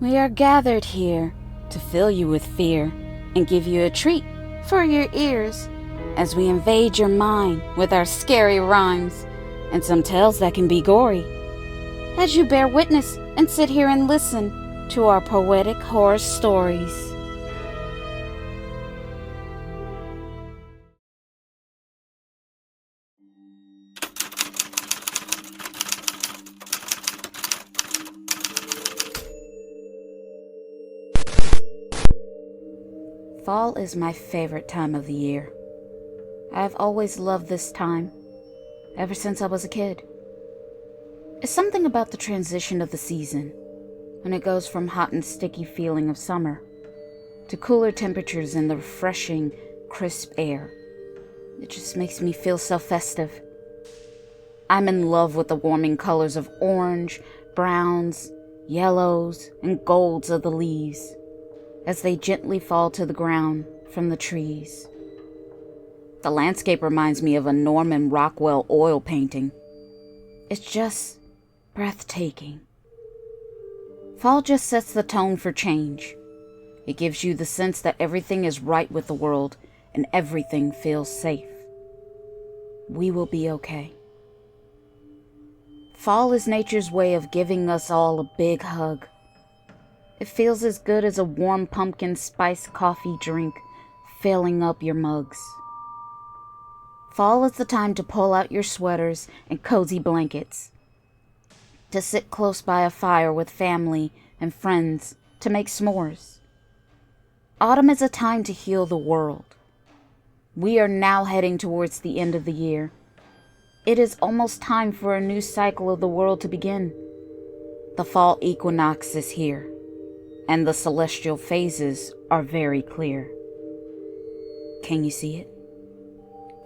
We are gathered here to fill you with fear and give you a treat for your ears as we invade your mind with our scary rhymes and some tales that can be gory. As you bear witness and sit here and listen to our poetic horror stories. Fall is my favorite time of the year. I've always loved this time, ever since I was a kid. It's something about the transition of the season, when it goes from hot and sticky feeling of summer to cooler temperatures and the refreshing, crisp air. It just makes me feel so festive. I'm in love with the warming colors of orange, browns, yellows, and golds of the leaves as they gently fall to the ground from the trees. The landscape reminds me of a Norman Rockwell oil painting. It's just breathtaking. Fall just sets the tone for change. It gives you the sense that everything is right with the world and everything feels safe. We will be okay. Fall is nature's way of giving us all a big hug. It feels as good as a warm pumpkin spice coffee drink filling up your mugs. Fall is the time to pull out your sweaters and cozy blankets, to sit close by a fire with family and friends to make s'mores. Autumn is a time to heal the world. We are now heading towards the end of the year. It is almost time for a new cycle of the world to begin. The fall equinox is here, and the celestial phases are very clear. Can you see it?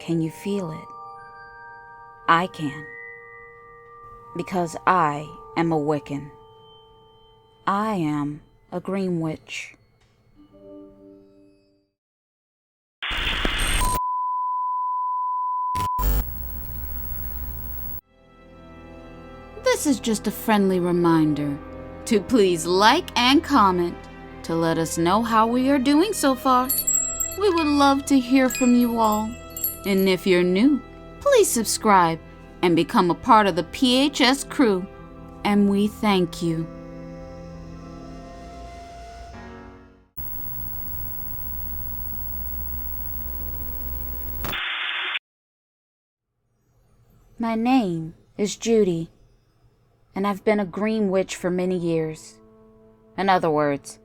Can you feel it? I can. Because I am a Wiccan. I am a green witch. This is just a friendly reminder to please like and comment to let us know how we are doing so far. We would love to hear from you all. And if you're new, please subscribe and become a part of the PHS crew. And we thank you. My name is Judy, and I've been a green witch for many years. In other words,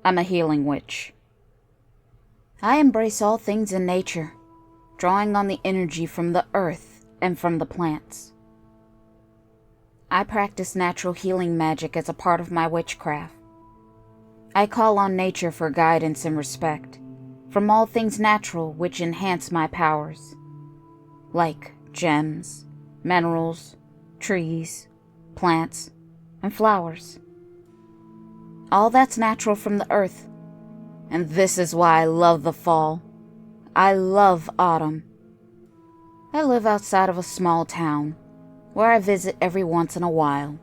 I'm a healing witch. I embrace all things in nature, drawing on the energy from the earth and from the plants. I practice natural healing magic as a part of my witchcraft. I call on nature for guidance and respect from all things natural which enhance my powers, like gems, minerals, trees, plants, and flowers. All that's natural from the earth, and this is why I love the fall. I love autumn. I live outside of a small town where I visit every once in a while.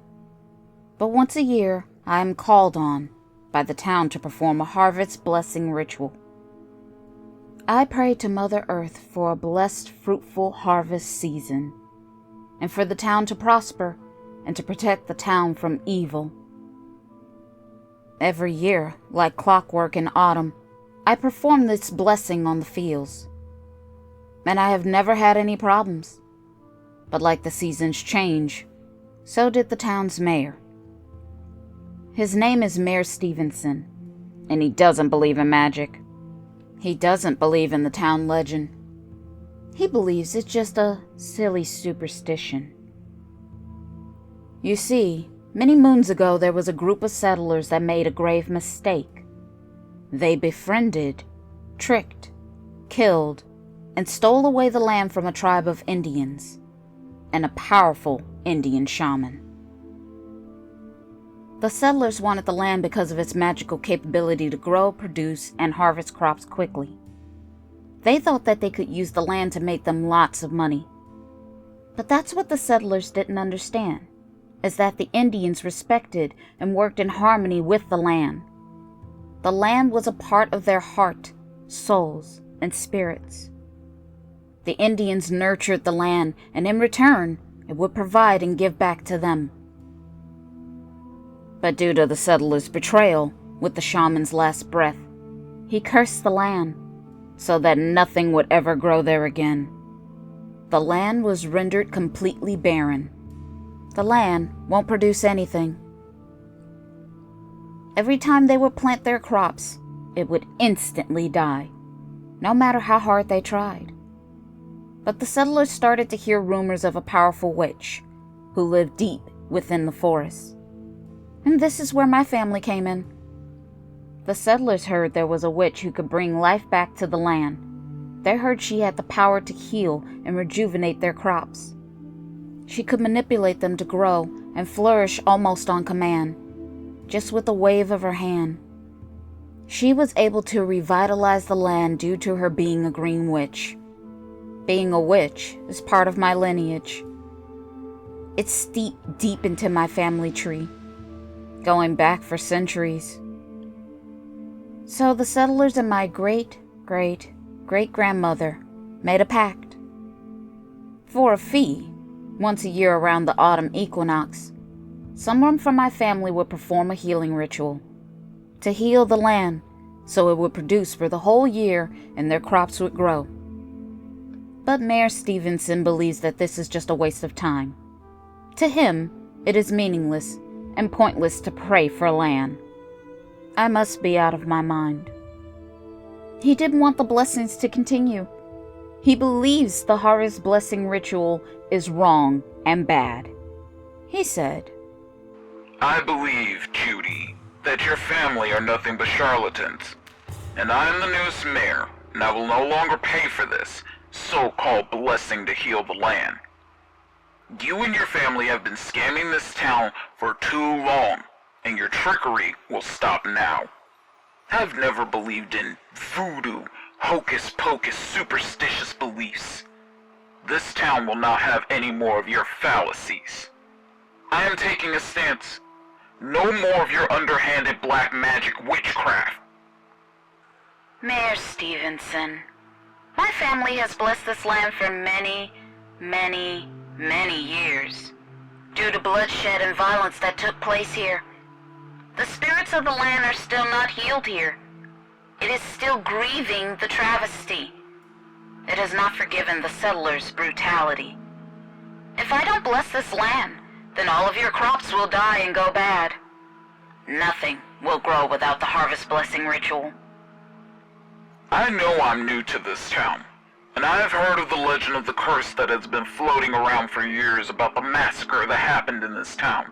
But once a year, I am called on by the town to perform a harvest blessing ritual. I pray to Mother Earth for a blessed, fruitful harvest season, and for the town to prosper and to protect the town from evil. Every year, like clockwork in autumn, I perform this blessing on the fields, and I have never had any problems. But like the seasons change, so did the town's mayor. His name is Mayor Stevenson, and he doesn't believe in magic. He doesn't believe in the town legend. He believes it's just a silly superstition. You see, many moons ago there was a group of settlers that made a grave mistake. They befriended, tricked, killed, and stole away the land from a tribe of Indians and a powerful Indian shaman. The settlers wanted the land because of its magical capability to grow, produce, and harvest crops quickly. They thought that they could use the land to make them lots of money. But that's what the settlers didn't understand. is that the Indians respected and worked in harmony with the land. The land was a part of their heart, souls, and spirits. The Indians nurtured the land, and in return, it would provide and give back to them. But due to the settlers' betrayal, with the shaman's last breath, he cursed the land, so that nothing would ever grow there again. The land was rendered completely barren. The land won't produce anything. Every time they would plant their crops, it would instantly die, no matter how hard they tried. But the settlers started to hear rumors of a powerful witch who lived deep within the forest. And this is where my family came in. The settlers heard there was a witch who could bring life back to the land. They heard she had the power to heal and rejuvenate their crops. She could manipulate them to grow and flourish almost on command, just with a wave of her hand. She was able to revitalize the land due to her being a green witch. Being a witch is part of my lineage. It's steeped deep into my family tree, going back for centuries. So the settlers and my great-great-great-grandmother made a pact. For a fee, once a year around the autumn equinox, someone from my family would perform a healing ritual to heal the land so it would produce for the whole year and their crops would grow. But Mayor Stevenson believes that this is just a waste of time. To him, it is meaningless and pointless to pray for land. I must be out of my mind. He didn't want the blessings to continue. He believes the harvest blessing ritual is wrong and bad. He said, I believe, Judy, that your family are nothing but charlatans, and I am the newest mayor, and I will no longer pay for this so-called blessing to heal the land. You and your family have been scamming this town for too long, and your trickery will stop now. I've never believed in voodoo, hocus-pocus, superstitious beliefs. This town will not have any more of your fallacies. I am taking a stance. No more of your underhanded black magic witchcraft. Mayor Stevenson, my family has blessed this land for many, many, many years. Due to bloodshed and violence that took place here, the spirits of the land are still not healed here. It is still grieving the travesty. It has not forgiven the settlers' brutality. If I don't bless this land, then all of your crops will die and go bad. Nothing will grow without the harvest blessing ritual. I know I'm new to this town, and I have heard of the legend of the curse that has been floating around for years about the massacre that happened in this town.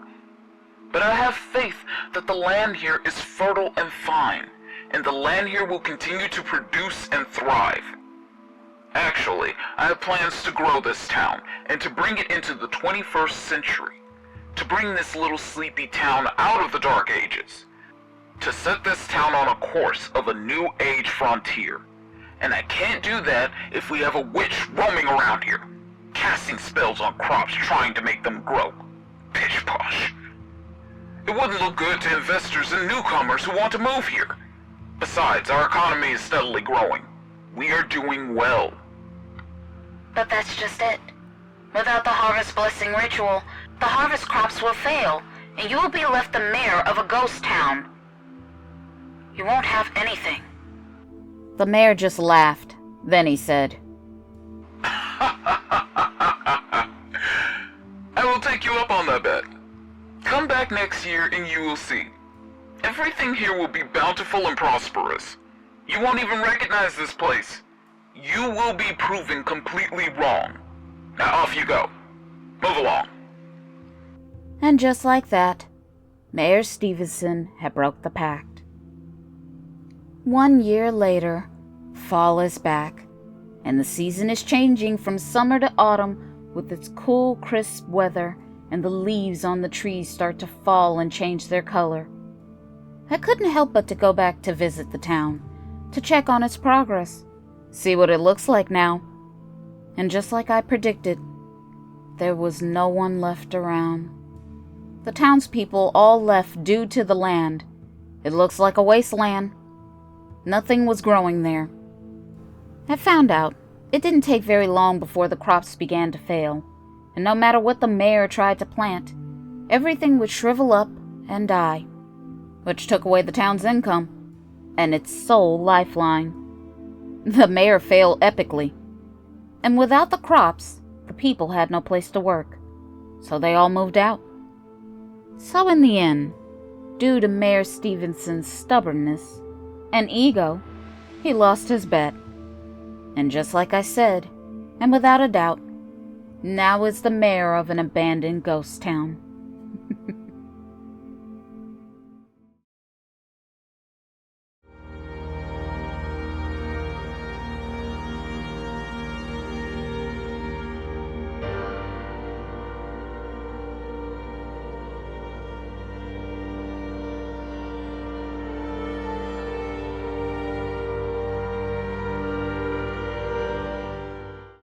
But I have faith that the land here is fertile and fine, and the land here will continue to produce and thrive. Actually, I have plans to grow this town and to bring it into the 21st century, to bring this little sleepy town out of the Dark Ages, to set this town on a course of a new age frontier. And I can't do that if we have a witch roaming around here, casting spells on crops trying to make them grow. Pish posh. It wouldn't look good to investors and newcomers who want to move here. Besides, our economy is steadily growing. We are doing well. But that's just it. Without the harvest blessing ritual, the harvest crops will fail, and you will be left the mayor of a ghost town. You won't have anything. The mayor just laughed. Then he said, I will take you up on that bet. Come back next year and you will see. Everything here will be bountiful and prosperous. You won't even recognize this place. You will be proven completely wrong. Now off you go. Move along. And just like that, Mayor Stevenson had broke the pact. 1 year later, fall is back, and the season is changing from summer to autumn with its cool, crisp weather, and the leaves on the trees start to fall and change their color. I couldn't help but to go back to visit the town, to check on its progress, see what it looks like now. And just like I predicted, there was no one left around. The townspeople all left due to the land. It looks like a wasteland. Nothing was growing there. I found out it didn't take very long before the crops began to fail, and no matter what the mayor tried to plant, everything would shrivel up and die, which took away the town's income and its sole lifeline. The mayor failed epically, and without the crops, the people had no place to work, so they all moved out. So in the end, due to Mayor Stevenson's stubbornness and ego, he lost his bet. And just like I said, and without a doubt, now is the mayor of an abandoned ghost town.